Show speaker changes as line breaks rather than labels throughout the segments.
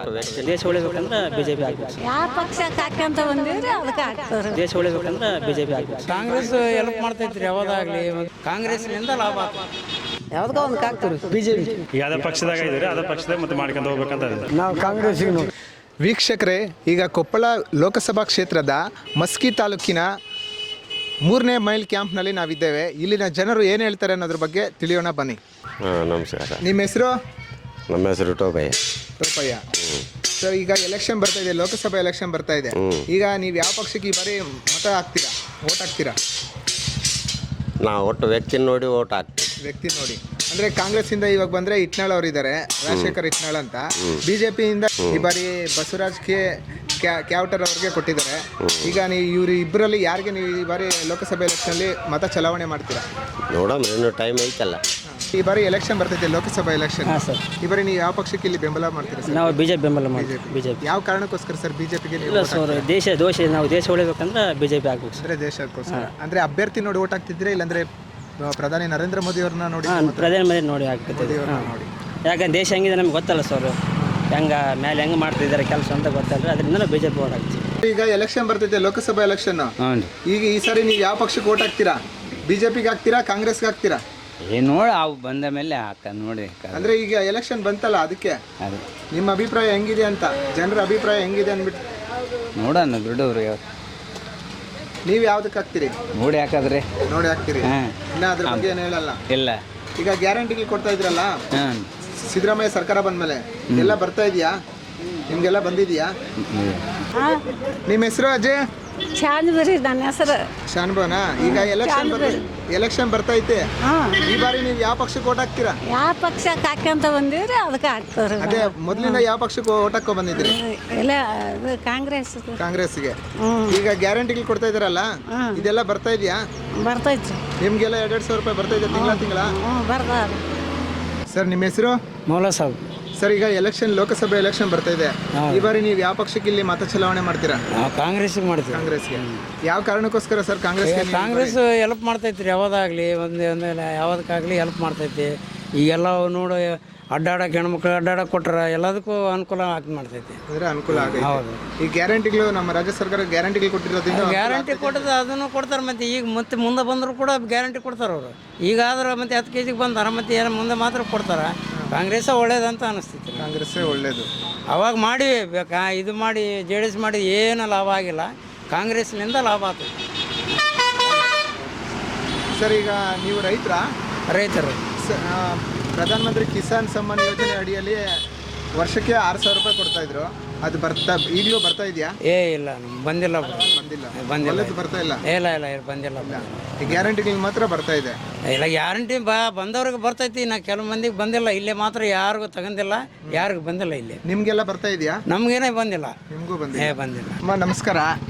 ಆಗ್ತದೆ.
ದೇಶ ಉಳಿಬೇಕಂದ್ರೆ ಬಿಜೆಪಿ ಆಗ್ಬೇಕು.
ಯಾವ ಪಕ್ಷಕ್ಕೆ ಹಾಕ್ಯಂತ ಬಂದಿದ್ರೆ ಅದಕ್ಕೆ ಹಾಕ್ತಾರೆ.
ದೇಶ ಉಳಿಬೇಕಂದ್ರೆ ಬಿಜೆಪಿ ಆಗ್ಬೇಕು.
ಕಾಂಗ್ರೆಸ್ ಹೆಲ್ಪ್ ಮಾಡ್ತೈತ್ರಿ ಯಾವ್ದಾಗ್ಲಿ, ಕಾಂಗ್ರೆಸ್ನಿಂದ ಲಾಭ
ಯಾವ್ದಕ್ಕ ಒಂದು ಹಾಕ್ತೀವಿ
ಬಿಜೆಪಿ.
ಯಾವ್ದೇ ಪಕ್ಷದಾಗ ಇದ್ರೆ ಅದೇ ಪಕ್ಷದಾಗ ಮತ್ತೆ ಮಾಡ್ಕೊಂಡು ಹೋಗ್ಬೇಕಂತ ಇದೆ.
ನಾವು ಕಾಂಗ್ರೆಸ್ಸಿಗೆ ನೋಡಿ.
ವೀಕ್ಷಕರೇ, ಈಗ ಕೊಪ್ಪಳ ಲೋಕಸಭಾ ಕ್ಷೇತ್ರದ ಮಸ್ಕಿ ತಾಲೂಕಿನ 3ನೇ ಮೈಲ್ ಕ್ಯಾಂಪ್ನಲ್ಲಿ ನಾವಿದ್ದೇವೆ. ಇಲ್ಲಿನ ಜನರು ಏನು ಹೇಳ್ತಾರೆ ಅನ್ನೋದ್ರ ಬಗ್ಗೆ ತಿಳಿಯೋಣ ಬನ್ನಿ.
ನಮಸ್ಕಾರ.
ನಿಮ್ಮ ಹೆಸರು?
ನಮ್ಮ ಹೆಸರು ಟೋಪಯ್ಯ.
ರೂಪಯ್ಯ. ಸರ್, ಈಗ ಎಲೆಕ್ಷನ್ ಬರ್ತಾ ಇದೆ, ಲೋಕಸಭಾ ಎಲೆಕ್ಷನ್ ಬರ್ತಾ ಇದೆ. ಈಗ ನೀವು ಯಾವ ಪಕ್ಷಕ್ಕೆ ಈ ಬಾರಿ ಮತ ಹಾಕ್ತೀರಾ, ಓಟ್ ಹಾಕ್ತೀರಾ?
ನಾವು ಒಟ್ಟು ವ್ಯಕ್ತಿ ನೋಡಿ ಓಟ್ ಹಾಕ್ತೀವಿ.
ವ್ಯಕ್ತಿ ನೋಡಿ ಅಂದರೆ ಕಾಂಗ್ರೆಸ್ಸಿಂದ ಇವಾಗ ಬಂದರೆ ಇಟ್ನಾಳ್ ಅವರು ಇದ್ದಾರೆ, ರಾಜಶೇಖರ್ ಇಟ್ನಾಳ್ ಅಂತ. ಬಿಜೆಪಿಯಿಂದ ಈ ಬಾರಿ ಬಸವರಾಜ್ ಕ್ಯಾವಟರ್ ಅವ್ರಿಗೆ ಕೊಟ್ಟಿದ್ದಾರೆ. ಈಗ ನೀವು ಇವರು ಇಬ್ಬರಲ್ಲಿ ಯಾರಿಗೆ ನೀವು ಈ ಬಾರಿ ಲೋಕಸಭೆ ಎಲೆಕ್ಷನಲ್ಲಿ ಮತ ಚಲಾವಣೆ ಮಾಡ್ತೀರಾ?
ನೋಡೋಣ, ಇನ್ನೂ ಟೈಮ್ ಐತಲ್ಲ.
ಈ ಬಾರಿ ಎಲೆಕ್ಷನ್ ಬರ್ತೈತೆ, ಲೋಕಸಭಾ ಎಲೆಕ್ಷನ್.
ಹಾಂ ಸರ್.
ಈ ಬಾರಿ ನೀವು ಯಾವ ಪಕ್ಷಕ್ಕೆ ಇಲ್ಲಿ ಬೆಂಬಲ ಮಾಡ್ತೀರಾ ಸರ್?
ನಾವು ಬಿಜೆಪಿ ಬೆಂಬಲ ಮಾಡ್ತೀವಿ. ಬಿಜೆಪಿ.
ಯಾವ ಕಾರಣಕ್ಕೋಸ್ಕರ ಸರ್ ಬಿಜೆಪಿಗೆ ನೀವು
ಇಲ್ಲ ಸರ್, ನಾವು ದೇಶ ಉಳಿಬೇಕಂದ್ರೆ ಬಿಜೆಪಿ ಆಗ್ಬೇಕು ಸರ್.
ಅಂದರೆ ದೇಶಕ್ಕೋಸ್ಕರ ಅಂದರೆ ಅಭ್ಯರ್ಥಿ ನೋಡಿ ಓಟ್ ಹಾಕ್ತಿದ್ರೆ, ಇಲ್ಲಾಂದ್ರೆ ಪ್ರಧಾನಿ ನರೇಂದ್ರ ಮೋದಿ ಅವ್ರನ್ನ ನೋಡಿ?
ಪ್ರಧಾನ ಮಂತ್ರಿ ನೋಡಿ ಆಗ್ತದೆ.
ನೋಡಿ.
ಯಾಕಂದ್ರೆ ದೇಶ ಹೆಂಗಿದೆ ನಮ್ಗೆ ಗೊತ್ತಲ್ಲ ಸರ್, ಹೆಂಗೆ ಮಾಡ್ತಿದ್ದಾರೆ ಕೆಲಸ ಅಂತ ಗೊತ್ತಲ್ಲ, ಅದರಿಂದ ನಾವು ಬಿಜೆಪಿ ಓಟ್ ಹಾಕ್ತೀವಿ.
ಈಗ ಎಲೆಕ್ಷನ್ ಬರ್ತೈತೆ, ಲೋಕಸಭಾ ಎಲೆಕ್ಷನ್. ಈಗ ಈ ಸಾರಿ ನೀವು ಯಾವ ಪಕ್ಷಕ್ಕೆ ಓಟ್ ಹಾಕ್ತೀರಾ? ಬಿಜೆಪಿಗೆ ಹಾಕ್ತೀರಾ, ಕಾಂಗ್ರೆಸ್ಗೆ ಹಾಕ್ತೀರಾ?
ನೋಡಿ ಅವು ಬಂದ ಮೇಲೆ ನೋಡಿ.
ಅಂದ್ರೆ ಈಗ ಎಲೆಕ್ಷನ್ ಬಂತಲ್ಲ, ಅದಕ್ಕೆ
ಅದು
ನಿಮ್ಮ ಅಭಿಪ್ರಾಯ ಹೆಂಗಿದೆ ಅಂತ, ಜನರ ಅಭಿಪ್ರಾಯ ಹೆಂಗಿದೆ ಅಂದ್ಬಿಟ್ಟು
ನೋಡೋಣ ಬಿಡೋರು.
ನೀವು ಯಾವ್ದಕ್ಕೆ ಹಾಕ್ತೀರಿ?
ನೋಡಿ ಹಾಕಾದ್ರೆ
ನೋಡಿ ಹಾಕ್ತೀರಿ. ಇನ್ನ ಅದ್ರ ಬಗ್ಗೆ ಏನು ಹೇಳಲ್ಲ.
ಇಲ್ಲ.
ಈಗ ಗ್ಯಾರಂಟಿಗಳು ಕೊಡ್ತಾ ಇದ್ರಲ್ಲ,
ಹಾಂ,
ಸಿದ್ದರಾಮಯ್ಯ ಸರ್ಕಾರ ಬಂದ್ಮೇಲೆ ಎಲ್ಲ ಬರ್ತಾ ಇದೆಯಾ? ನಿಮ್ಗೆಲ್ಲ ಬಂದಿದೆಯಾ? ನಿಮ್ಮ ಹೆಸರು ಅಜಯ್?
ಶಾನ್ಬರಿ ನನ್ನ ಹೆಸರು.
ಶಾನ್ಭವನ. ಈಗ ಎಲೆಕ್ಷನ್ ಬರ್ತೈತೆ. ಈ ಬಾರಿ ನೀವು ಯಾವ ಪಕ್ಷಕ್ಕೆ ಓಟ್ ಹಾಕ್ತೀರಾ?
ಯಾವ ಪಕ್ಷಕ್ಕೆ ಹಾಕ್ಯಂತ ಬಂದಿದ್ರೆ ಅದಕ್ಕೆ ಹಾಕ್ತಾರೆ.
ಅದೇ ಮೊದಲಿಂದ ಯಾವ ಪಕ್ಷಕ್ಕೆ ಓಟ್ ಹಾಕೋ ಬಂದಿದ್ರಿ?
ಇಲ್ಲ, ಇದು
ಕಾಂಗ್ರೆಸ್ಗೆ. ಈಗ ಗ್ಯಾರಂಟಿಗಳು ಕೊಡ್ತಾ ಇದಾರಲ್ಲ, ಇದೆಲ್ಲ ಬರ್ತಾ ಇದೆಯಾ?
ಬರ್ತೈತಿ.
ನಿಮ್ಗೆಲ್ಲ 2,000 ರೂಪಾಯಿ ಬರ್ತಾ ಇದೆ ತಿಂಗಳ?
ಬರ್ತಾರ.
ಸರ್, ನಿಮ್ಮ ಹೆಸರು?
ಮೌಲ ಸಾಬ್.
ಸರ್, ಈಗ ಲೋಕಸಭೆ ಎಲೆಕ್ಷನ್ ಬರ್ತಾ ಇದೆ. ಈ ಬಾರಿ ನೀವು ಯಾವ ಪಕ್ಷಕ್ಕೆ ಇಲ್ಲಿ ಮತ ಚಲಾವಣೆ ಮಾಡ್ತೀರಾ?
ಕಾಂಗ್ರೆಸ್ಗೆ ಮಾಡ್ತೀವಿ.
ಕಾಂಗ್ರೆಸ್ಗೆ. ಯಾವ ಕಾರಣಕ್ಕೋಸ್ಕರ ಸರ್
ಕಾಂಗ್ರೆಸ್ ಹೆಲ್ಪ್ ಮಾಡ್ತೈತ್ರಿ ಯಾವ್ದಾಗ್ಲಿ, ಒಂದು ಯಾವುದಕ್ಕಾಗಲಿ ಹೆಲ್ಪ್ ಮಾಡ್ತೈತಿ. ಈಗೆಲ್ಲ ನೋಡಿ ಅಡ್ಡಾಡಕ್ಕೆ ಹೆಣ್ಮಕ್ಳು ಅಡ್ಡಾಡಕ್ಕೆ ಕೊಟ್ಟಾರ, ಎಲ್ಲದಕ್ಕೂ ಅನುಕೂಲ ಮಾಡ್ತೈತಿ.
ಅಂದರೆ ಅನುಕೂಲ ಆಗಿದೆ.
ಹೌದು.
ಈ ಗ್ಯಾರಂಟಿಗಳು ನಮ್ಮ ರಾಜ್ಯ ಸರ್ಕಾರ ಗ್ಯಾರಂಟಿಗಳು ಕೊಟ್ಟಿರೋದ್ರಿಂದ
ಗ್ಯಾರಂಟಿ ಕೊಟ್ಟದ ಅದನ್ನು ಕೊಡ್ತಾರೆ. ಮತ್ತು ಈಗ ಮತ್ತೆ ಮುಂದೆ ಬಂದರೂ ಕೂಡ ಗ್ಯಾರಂಟಿ ಕೊಡ್ತಾರೆ ಅವರು. ಈಗ ಆದ್ರೆ ಮತ್ತೆ 10 kg ಬಂದಾರ, ಮತ್ತೆ ಏನು ಮುಂದೆ ಮಾತ್ರ ಕೊಡ್ತಾರೆ. ಕಾಂಗ್ರೆಸ್ ಒಳ್ಳೇದಂತ ಅನಿಸ್ತೈತಿ.
ಕಾಂಗ್ರೆಸ್ಸೇ ಒಳ್ಳೇದು.
ಅವಾಗ ಮಾಡಿ ಇದು ಮಾಡಿ JDS ಮಾಡಿ ಏನು ಲಾಭ ಆಗಿಲ್ಲ, ಕಾಂಗ್ರೆಸ್ನಿಂದ ಲಾಭ ಆಗ್ತದೆ.
ಸರ್, ಈಗ ನೀವು
ರೈತರು
ಪ್ರಧಾನಮಂತ್ರಿ ಕಿಸಾನ್ ಸಮ್ಮಾನ್ ಯೋಜನೆ ಅಡಿಯಲ್ಲಿ ವರ್ಷಕ್ಕೆ 6,000 ರೂಪಾಯಿ ಕೊಡ್ತಾ ಇದ್ರು. ಅದು ಈಗಲೂ ಬರ್ತಾ ಇದೆಯಾ?
ಇಲ್ಲ, ಬಂದಿಲ್ಲ.
ಬರ್ತಾ ಇಲ್ಲ.
ಬಂದಿಲ್ಲ.
ಈ ಗ್ಯಾರಂಟಿಗಳು ಮಾತ್ರ ಬರ್ತಾ ಇದೆ.
ಇಲ್ಲ, ಗ್ಯಾರಂಟಿ ಬಂದವ್ರಿಗೆ ಬರ್ತೈತಿ. ಕೆಲವು ಮಂದಿಗೆ ಬಂದಿಲ್ಲ. ಇಲ್ಲೇ ಮಾತ್ರ ಯಾರಿಗೂ ತಗೊಂಡಿಲ್ಲ, ಯಾರಿಗೂ ಬಂದಿಲ್ಲ. ಇಲ್ಲಿ
ನಿಮ್ಗೆಲ್ಲ ಬರ್ತಾ ಇದೆಯಾ?
ನಮಗೇನೆ ಬಂದಿಲ್ಲ.
ನಿಮಗೂ
ಬಂದಿಲ್ಲ.
ಅಮ್ಮ ನಮಸ್ಕಾರ.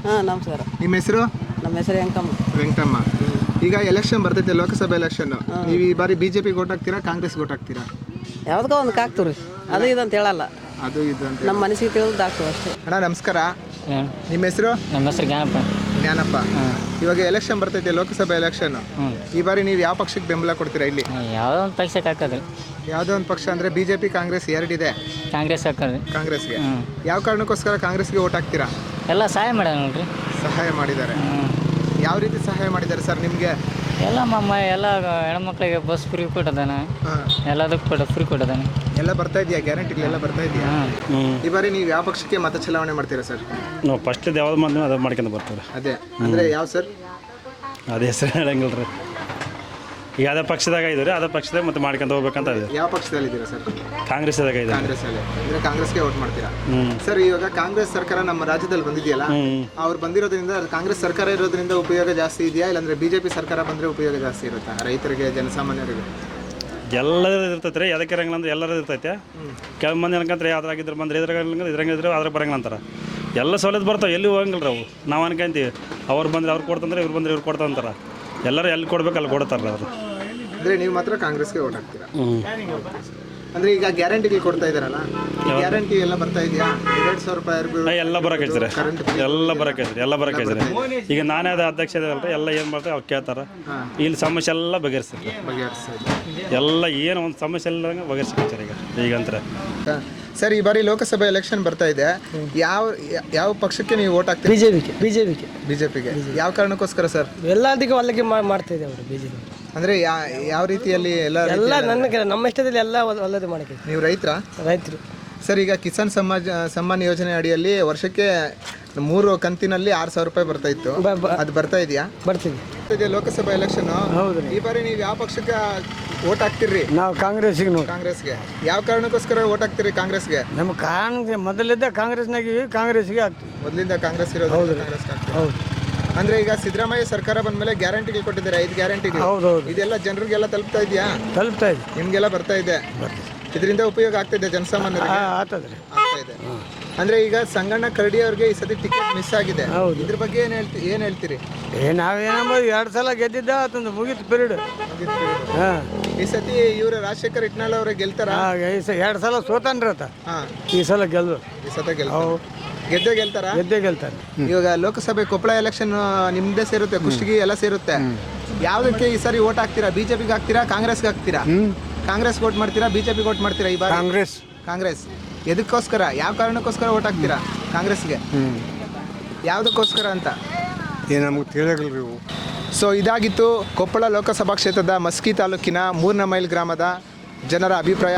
ನಮಸ್ಕಾರ.
ನಿಮ್ಮ ಹೆಸರು?
ನಮ್ಮ ಹೆಸರು
ವೆಂಕಟಮ್ಮ. ಈಗ ಎಲೆಕ್ಷನ್ ಬರ್ತೈತೆ, ಲೋಕಸಭಾ ಎಲೆಕ್ಷನ್. ನೀವು ಈ ಬಾರಿ ಬಿಜೆಪಿ ಓಟ್ ಹಾಕ್ತೀರಾ, ಕಾಂಗ್ರೆಸ್ ಓಟ್ ಹಾಕ್ತೀರಾ?
ಯಾವ್ದಕ್ಕ ಒಂದು ಹಾಕ್ತೀವಿ. ಅದು ಇದಂತ ಹೇಳಲ್ಲ,
ಅದು ಇದು ಅಂತ
ನಮ್ಮ ಮನಸ್ಸಿಗೆ ತಿಳಿದು ಹಾಕ್ತೀವಿ ಅಷ್ಟೇ.
ಅಣ್ಣ ನಮಸ್ಕಾರ. ನಿಮ್ಮ ಹೆಸರು?
ನಮ್ಮ ಹೆಸರು
ಜ್ಞಾನಪ್ಪ. ಇವಾಗ ಎಲೆಕ್ಷನ್ ಬರ್ತೈತೆ, ಲೋಕಸಭಾ ಎಲೆಕ್ಷನ್. ಈ ಬಾರಿ ನೀವು ಯಾವ ಪಕ್ಷಕ್ಕೆ ಬೆಂಬಲ ಕೊಡ್ತೀರಾ? ಇಲ್ಲಿ
ಯಾವುದೋ ಒಂದು ಪಕ್ಷಕ್ಕೆ ಹಾಕೋದು.
ಯಾವುದೋ ಒಂದು ಪಕ್ಷ ಅಂದರೆ ಬಿಜೆಪಿ, ಕಾಂಗ್ರೆಸ್ ಎರಡಿದೆ.
ಕಾಂಗ್ರೆಸ್ ಹಾಕೋದು.
ಕಾಂಗ್ರೆಸ್ಗೆ. ಯಾವ ಕಾರಣಕ್ಕೋಸ್ಕರ ಕಾಂಗ್ರೆಸ್ಗೆ ಓಟ್ ಹಾಕ್ತೀರಾ?
ಎಲ್ಲ ಸಹಾಯ ಮಾಡ್ಯಾರ ನೋಡ್ರಿ.
ಸಹಾಯ ಮಾಡಿದ್ದಾರೆ. ಯಾವ ರೀತಿ ಸಹಾಯ ಮಾಡಿದ್ದಾರೆ ಸರ್ ನಿಮಗೆ?
ಎಲ್ಲ ಎಲ್ಲ ಹೆಣ್ಮಕ್ಳಿಗೆ ಬಸ್ ಫ್ರೀ ಕೊಟ್ಟದಾನೆ, ಎಲ್ಲದಕ್ಕೂ ಫ್ರೀ ಕೊಟ್ಟದಾನೆ.
ಎಲ್ಲ ಬರ್ತಾ ಇದೆಯಾ? ಗ್ಯಾರಂಟಿಗಳೆಲ್ಲ ಬರ್ತಾ ಇದೆಯಾ? ಈ ಬಾರಿ ನೀವು ಯಾವ ಪಕ್ಷಕ್ಕೆ ಮತ ಚಲಾವಣೆ ಮಾಡ್ತೀರಾ ಸರ್?
ನಾವು ಫಸ್ಟ್ ಯಾವ್ದು ಮಾಡ್ತೀವಿ ಅದು ಮಾಡ್ಕೊಂಡು ಬರ್ತಾರೆ.
ಅದೇ ಅಂದರೆ ಯಾವ ಸರ್?
ಅದೇ ಹೆಸರು ಹೇಳಂಗಿಲ್ಲ ರೀ. ಈಗ ಅದೇ ಪಕ್ಷದಾಗ ಇದ್ದಾರೆ, ಅದೇ ಪಕ್ಷದಾಗ ಮತ್ತೆ ಮಾಡ್ಕೊಂಡು ಹೋಗ್ಬೇಕಂತ ಇದೆ.
ಯಾವ ಪಕ್ಷದಲ್ಲಿ ಇದ್ದೀರಾ ಸರ್?
ಕಾಂಗ್ರೆಸ್ದಾಗ ಇದೆ.
ಕಾಂಗ್ರೆಸ್ಸಲ್ಲಿ ಅಂದರೆ ಕಾಂಗ್ರೆಸ್ಗೆ ವೋಟ್ ಮಾಡ್ತೀರಾ? ಸರ್, ಇವಾಗ ಕಾಂಗ್ರೆಸ್ ಸರ್ಕಾರ ನಮ್ಮ ರಾಜ್ಯದಲ್ಲಿ ಬಂದಿದೆಯಲ್ಲ, ಅವ್ರು ಬಂದಿರೋದ್ರಿಂದ ಕಾಂಗ್ರೆಸ್ ಸರ್ಕಾರ ಇರೋದ್ರಿಂದ ಉಪಯೋಗ ಜಾಸ್ತಿ ಇದೆಯಾ, ಇಲ್ಲಾಂದ್ರೆ ಬಿಜೆಪಿ ಸರ್ಕಾರ ಬಂದರೆ ಉಪಯೋಗ ಜಾಸ್ತಿ ಇರುತ್ತಾ ರೈತರಿಗೆ, ಜನಸಾಮಾನ್ಯರಿಗೆ?
ಎಲ್ಲರೂ ಇರ್ತೈತೆ ರೀ. ಅದಕ್ಕೆ ಇರಂಗಿಲ್ಲ ಅಂದ್ರೆ ಎಲ್ಲರೂ ಇರ್ತೈತೆ. ಕೆಲವು ಮಂದಿ ಅನ್ಕಂತಾರೆ ಅದ್ರಾಗಿದ್ರೆ ಬಂದ್ರೆ ಇದ್ರಂಗಿದ್ರೆ ಅದ್ರಾಗ ಬರಂಗಿಲ್ಲ ಅಂತಾರೆ. ಎಲ್ಲ ಸವಲತ್ತು ಬರ್ತಾವೆ, ಎಲ್ಲಿ ಹೋಗಂಗಿಲ್ಲ ರೀ ಅವು. ನಾವು ಅನ್ಕೊಂತೀವಿ ಅವ್ರು ಬಂದರೆ ಅವ್ರು ಕೊಡ್ತಂದ್ರೆ, ಇವ್ರು ಬಂದರೆ ಇವ್ರು ಕೊಡ್ತಂತಾರೆ. ಎಲ್ಲರೂ ಎಲ್ಲಿ ಕೊಡ್ಬೇಕು ಅಲ್ಲಿ ಕೊಡ್ತಾರಲ್ಲ ಅವರು.
ಅಂದರೆ ನೀವು ಮಾತ್ರ ಕಾಂಗ್ರೆಸ್ಗೆ ಓಟ್ ಹಾಕ್ತೀರಾ? ಅಂದರೆ ಈಗ ಗ್ಯಾರಂಟಿಗಳು ಕೊಡ್ತಾ ಇದ್ದಾರಲ್ಲ, ಗ್ಯಾರಂಟಿ ಎಲ್ಲ ಬರ್ತಾ ಇದೆಯಾ? 2,000 ರೂಪಾಯಿ
ಎಲ್ಲ ಬರೋಕೈತ್ರಿ. ಎಲ್ಲ ಬರೋಕೈತ್ರಿ. ಈಗ ನಾನೇ ಅದ ಅಧ್ಯಕ್ಷ ಇದಲ್ರಿ, ಎಲ್ಲ ಏನು ಮಾಡ್ತಾರೆ ಅವ್ರು ಕೇಳ್ತಾರೆ. ಇಲ್ಲಿ ಸಮಸ್ಯೆ ಎಲ್ಲ ಬಗೆಹರಿಸ್ತಾರೆ. ಎಲ್ಲ ಏನು ಒಂದು ಸಮಸ್ಯೆ ಎಲ್ಲ ಬಗೆಹರಿಸ್ತಾರೆ ಈಗ ಈಗಂತಾರೆ.
ಸರ್, ಈ ಬಾರಿ ಲೋಕಸಭೆ ಎಲೆಕ್ಷನ್ ಬರ್ತಾ ಇದೆ. ಯಾವ ಯಾವ ಪಕ್ಷಕ್ಕೆ ನೀವು ವೋಟ್ ಹಾಕ್ತೀರಿ? ಬಿಜೆಪಿಗೆ. ಯಾವ ಕಾರಣಕ್ಕೋಸ್ಕರ ಸರ್?
ಎಲ್ಲದಕ್ಕೂ ಒಳ್ಳೆಗೆ ಮಾಡ್ತಾ ಇದೆ ಅವರು ಬಿಜೆಪಿ.
ಅಂದ್ರೆ ಯಾವ ರೀತಿಯಲ್ಲಿ
ಎಲ್ಲ ನಮ್ಮ ಇಷ್ಟದಲ್ಲಿ ಎಲ್ಲ ಒಳ್ಳೆದು ಮಾಡಕ್ಕೆ.
ನೀವು ರೈತರು? ಸರ್, ಈಗ ಕಿಸಾನ್ ಸಮ್ಮಾನ್ ಯೋಜನೆ ಅಡಿಯಲ್ಲಿ ವರ್ಷಕ್ಕೆ 3 ಕಂತಿನಲ್ಲಿ 6,000 ರೂಪಾಯಿ ಬರ್ತಾ ಇತ್ತು. ಅದು ಬರ್ತಾ ಇದೆಯಾ?
ಬರ್ತೀವಿ.
ಲೋಕಸಭಾ ಎಲೆಕ್ಷನ್ ಈ ಬಾರಿ ನೀವು ಯಾವ ಪಕ್ಷಕ್ಕೆ ವೋಟ್ ಹಾಕ್ತಿರ್ರಿ?
ನಾವು
ಕಾಂಗ್ರೆಸ್ಗೆ. ಯಾವ ಕಾರಣಕ್ಕೋಸ್ಕರ ವೋಟ್ ಹಾಕ್ತಿರಿ ಕಾಂಗ್ರೆಸ್ಗೆ?
ನಮ್ಮ ಮೊದಲಿದ್ದ ಕಾಂಗ್ರೆಸ್ನಾಗಿವಿ, ಕಾಂಗ್ರೆಸ್ಗೆ ಆಗ್ತೀವಿ.
ಮೊದಲಿಂದ ಕಾಂಗ್ರೆಸ್ ಇರೋದು.
ಹೌದು.
ಅಂದ್ರೆ ಈಗ ಸಿದ್ದರಾಮಯ್ಯ ಸರ್ಕಾರ ಬಂದ್ಮೇಲೆ ಗ್ಯಾರಂಟಿಗಳು ಕೊಟ್ಟಿದ್ದಾರೆ, 5 ಗ್ಯಾರಂಟಿಗಳು.
ಹೌದೌದು.
ಇದೆಲ್ಲ ಜನರಿಗೆಲ್ಲ ತಲುಪ್ತಾ ಇದೆಯಾ?
ತಲುಪ್ತಾ ಇದೆ.
ನಿಮ್ಗೆಲ್ಲ ಬರ್ತಾ ಇದೆ? ಇದರಿಂದ ಉಪಯೋಗ ಆಗ್ತಿದೆ ಜನಸಾಮಾನ್ಯರಿಗೆ? ಆಗ್ತಾ ಇದೆ. ಅಂದ್ರೆ ಈಗ ಸಂಗಣ್ಣ ಕರಡಿ ಅವ್ರಿಗೆ ಈ ಸತಿ ಟಿಕೆಟ್ ಮಿಸ್ ಆಗಿದೆ. ಇದ್ರ ಬಗ್ಗೆ ಏನ್ ಹೇಳ್ತೀರಿ?
ನಾವೇನಂಬೋದು 2 ಸಲ ಗೆದ್ದಿದ್ದ ಅದೊಂದು ಮುಗೀತು ಪೀರಿಯಡ್.
ಈ ಸತಿ ಇವರು ರಾಜಶೇಖರ್ ಇಟ್ನಾಳ್ ಅವರೇ ಗೆಲ್ತಾರ?
2 ಸಲ ಸೋತಾನ್ರತ. ಈ ಸಲ ಗೆದ್ದೇ ಗೆಲ್ತಾರೆ.
ಇವಾಗ ಲೋಕಸಭೆ ಕೊಪ್ಪಳ ಎಲೆಕ್ಷನ್ ನಿಮ್ದೇ ಸೇರುತ್ತೆ, ಕುಷ್ಟಗಿ ಎಲ್ಲ ಸೇರುತ್ತೆ. ಯಾವ್ದಕ್ಕೆ ಈ ಸಾರಿ ವೋಟ್ ಹಾಕ್ತೀರಾ? ಬಿಜೆಪಿಗೆ ಹಾಕ್ತೀರಾ, ಕಾಂಗ್ರೆಸ್ಗೆ ಹಾಕ್ತೀರಾ? ಕಾಂಗ್ರೆಸ್ ವೋಟ್ ಮಾಡ್ತೀರಾ, ಬಿಜೆಪಿಗೆ ವೋಟ್ ಮಾಡ್ತೀರಾ? ಈ ಬಾರಿ ಕಾಂಗ್ರೆಸ್. ಎದಕ್ಕೋಸ್ಕರ, ಯಾವ ಕಾರಣಕ್ಕೋಸ್ಕರ ವೋಟ್ ಹಾಕ್ತೀರಾ ಕಾಂಗ್ರೆಸ್ಗೆ? ಯಾವುದಕ್ಕೋಸ್ಕರ ಅಂತ
ನಮಗೆ ತಿಳಿಯಲ್ರಿ.
ಸೊ ಇದಾಗಿತ್ತು ಕೊಪ್ಪಳ ಲೋಕಸಭಾ ಕ್ಷೇತ್ರದ ಮಸ್ಕಿ ತಾಲೂಕಿನ 3ನೇ ಮೈಲ್ ಗ್ರಾಮದ ಜನರ ಅಭಿಪ್ರಾಯ.